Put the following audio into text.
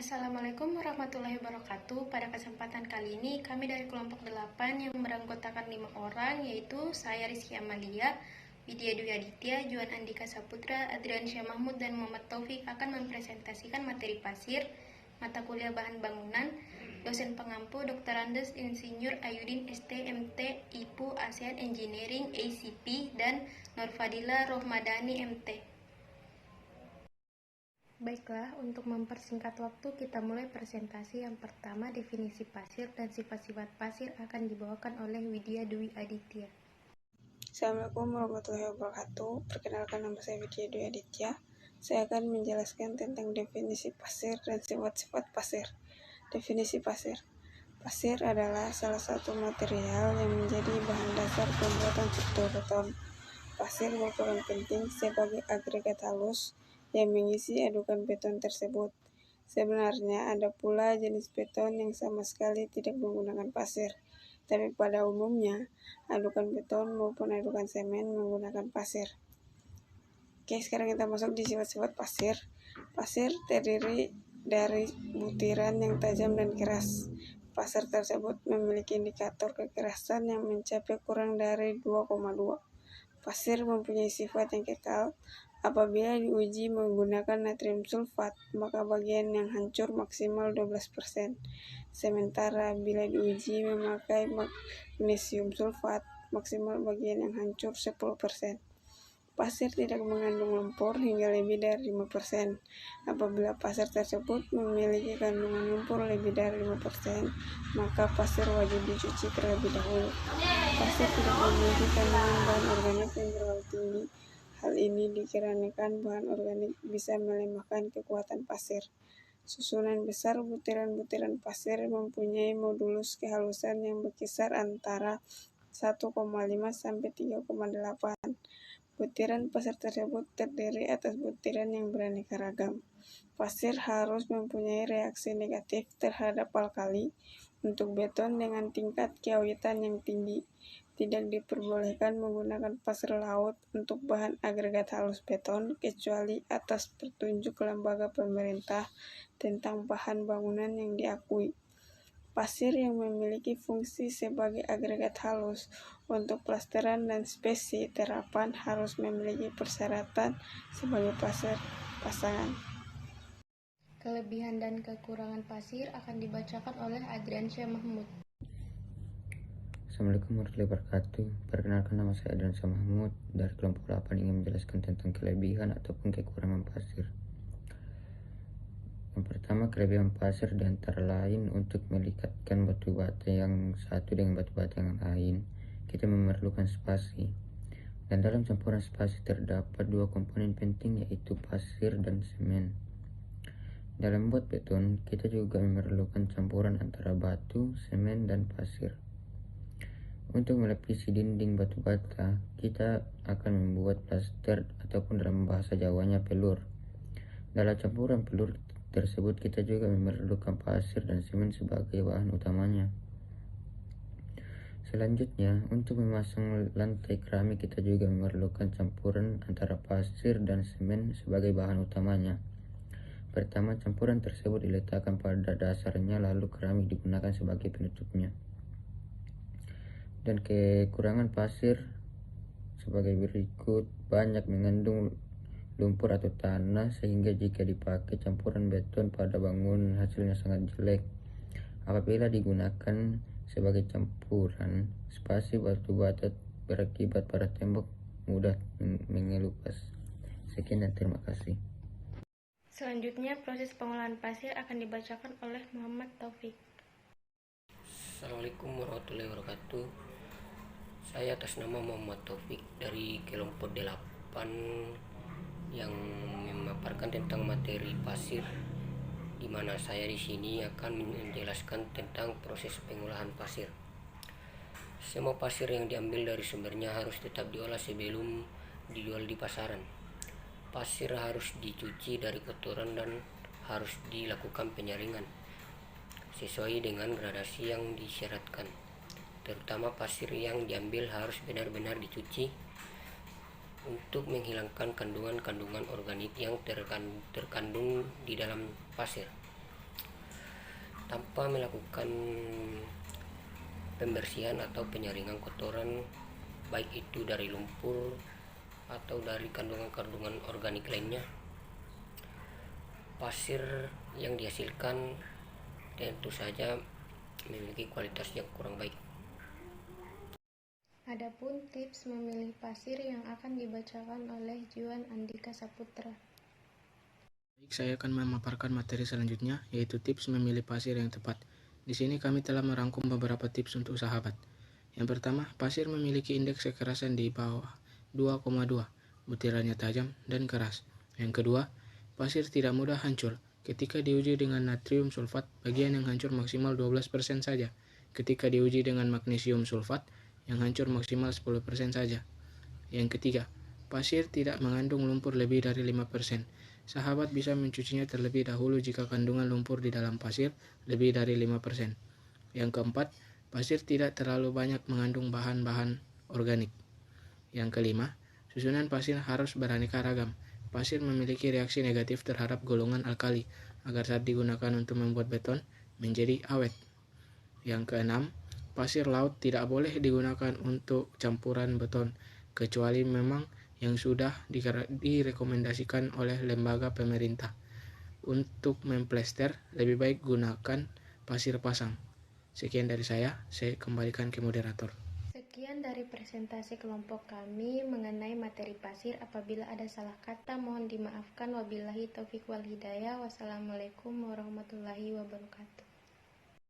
Assalamualaikum warahmatullahi wabarakatuh. Pada kesempatan kali ini kami dari kelompok 8 yang beranggotakan 5 orang, yaitu saya Rizky Amalia, Widya Dwi Aditya, Juan Andika Saputra, Adrian Syah Mahmud, dan Muhammad Taufik akan mempresentasikan materi pasir, mata kuliah bahan bangunan, dosen pengampu Dr. Andes Insinyur Ayudin ST MT IPU ASEAN Engineering ACP, dan Nurfadila Rohmadani MT. Baiklah, untuk mempersingkat waktu kita mulai presentasi. Yang pertama, definisi pasir dan sifat-sifat pasir akan dibawakan oleh Widya Dwi Aditya. Assalamualaikum warahmatullahi wabarakatuh. Perkenalkan, nama saya Widya Dwi Aditya. Saya akan menjelaskan tentang definisi pasir dan sifat-sifat pasir. Definisi pasir. Pasir adalah salah satu material yang menjadi bahan dasar pembuatan struktur beton. Pasir berperan penting sebagai agregat halus yang mengisi adukan beton tersebut. Sebenarnya ada pula jenis beton yang sama sekali tidak menggunakan pasir, tapi pada umumnya adukan beton maupun adukan semen menggunakan pasir. Oke, sekarang kita masuk di sifat-sifat pasir. Pasir terdiri dari butiran yang tajam dan keras. Pasir tersebut memiliki indikator kekerasan yang mencapai kurang dari 2,2. Pasir mempunyai sifat yang kekal. Apabila diuji menggunakan natrium sulfat, maka bagian yang hancur maksimal 12%. Sementara bila diuji memakai magnesium sulfat, maksimal bagian yang hancur 10%. Pasir tidak mengandung lumpur hingga lebih dari 5%. Apabila pasir tersebut memiliki kandungan lumpur lebih dari 5%, maka pasir wajib dicuci terlebih dahulu. Pasir tidak memiliki kandungan bahan organik yang terlalu tinggi. Hal ini dikarenakan bahan organik bisa melemahkan kekuatan pasir. Susunan besar butiran-butiran pasir mempunyai modulus kehalusan yang berkisar antara 1,5 sampai 3,8. Butiran pasir tersebut terdiri atas butiran yang beraneka ragam. Pasir harus mempunyai reaksi negatif terhadap alkali. Untuk beton dengan tingkat keawetan yang tinggi, tidak diperbolehkan menggunakan pasir laut untuk bahan agregat halus beton kecuali atas petunjuk lembaga pemerintah tentang bahan bangunan yang diakui. Pasir yang memiliki fungsi sebagai agregat halus untuk plesteran dan spesi terapan harus memiliki persyaratan sebagai pasir pasangan. Kelebihan dan kekurangan pasir akan dibacakan oleh Adrian Syah Mahmud. Assalamualaikum warahmatullahi wabarakatuh. Perkenalkan, nama saya Adrian Syah Mahmud dari kelompok 8 ingin menjelaskan tentang kelebihan ataupun kekurangan pasir. Yang pertama, kelebihan pasir di antara lain untuk melekatkan batu bata yang satu dengan batu bata yang lain, kita memerlukan spasi. Dan dalam campuran spasi terdapat dua komponen penting, yaitu pasir dan semen. Dalam membuat beton, kita juga memerlukan campuran antara batu, semen, dan pasir. Untuk melapisi dinding batu bata, kita akan membuat plaster ataupun dalam bahasa Jawanya pelur. Dalam campuran pelur tersebut kita juga memerlukan pasir dan semen sebagai bahan utamanya. Selanjutnya, untuk memasang lantai keramik kita juga memerlukan campuran antara pasir dan semen sebagai bahan utamanya. Pertama, campuran tersebut diletakkan pada dasarnya, lalu keramik digunakan sebagai penutupnya. Dan kekurangan pasir sebagai berikut: banyak mengandung lumpur atau tanah, sehingga jika dipakai campuran beton pada bangunan hasilnya sangat jelek. Apabila digunakan sebagai campuran, spasi batu bata berakibat pada tembok mudah mengelupas. Sekian dan terima kasih. Selanjutnya, proses pengolahan pasir akan dibacakan oleh Muhammad Taufik. Assalamualaikum warahmatullahi wabarakatuh. Saya atas nama Muhammad Taufik dari kelompok 8 yang memaparkan tentang materi pasir, di mana saya di sini akan menjelaskan tentang proses pengolahan pasir. Semua pasir yang diambil dari sumbernya harus tetap diolah sebelum dijual di pasaran. Pasir harus dicuci dari kotoran dan harus dilakukan penyaringan sesuai dengan gradasi yang disyaratkan. Terutama pasir yang diambil harus benar-benar dicuci untuk menghilangkan kandungan-kandungan organik yang terkandung di dalam pasir. tanpa melakukan pembersihan atau penyaringan kotoran, baik itu dari lumpur atau dari kandungan-kandungan organik lainnya. Pasir yang dihasilkan tentu saja memiliki kualitas yang kurang baik. Adapun tips memilih pasir yang akan dibacakan oleh Juan Andika Saputra. Baik, saya akan memaparkan materi selanjutnya, yaitu tips memilih pasir yang tepat. Di sini kami telah merangkum beberapa tips untuk sahabat. Yang pertama, pasir memiliki indeks kekerasan di bawah 2,2, butirannya tajam dan keras. Yang kedua, pasir tidak mudah hancur. Ketika diuji dengan natrium sulfat, bagian yang hancur maksimal 12% saja. Ketika diuji dengan magnesium sulfat, yang hancur maksimal 10% saja. Yang ketiga, pasir tidak mengandung lumpur lebih dari 5%. Sahabat bisa mencucinya terlebih dahulu jika kandungan lumpur di dalam pasir lebih dari 5%. Yang keempat, pasir tidak terlalu banyak mengandung bahan-bahan organik. Yang kelima, susunan pasir harus beraneka ragam. Pasir memiliki reaksi negatif terhadap golongan alkali agar saat digunakan untuk membuat beton menjadi awet. Yang keenam, pasir laut tidak boleh digunakan untuk campuran beton, kecuali memang yang sudah direkomendasikan oleh lembaga pemerintah. Untuk memplester, lebih baik gunakan pasir pasang. Sekian dari saya kembalikan ke moderator. Sekian dari presentasi kelompok kami mengenai materi pasir. Apabila ada salah kata, mohon dimaafkan. Wabillahi taufiq wal hidayah. Wassalamualaikum warahmatullahi wabarakatuh.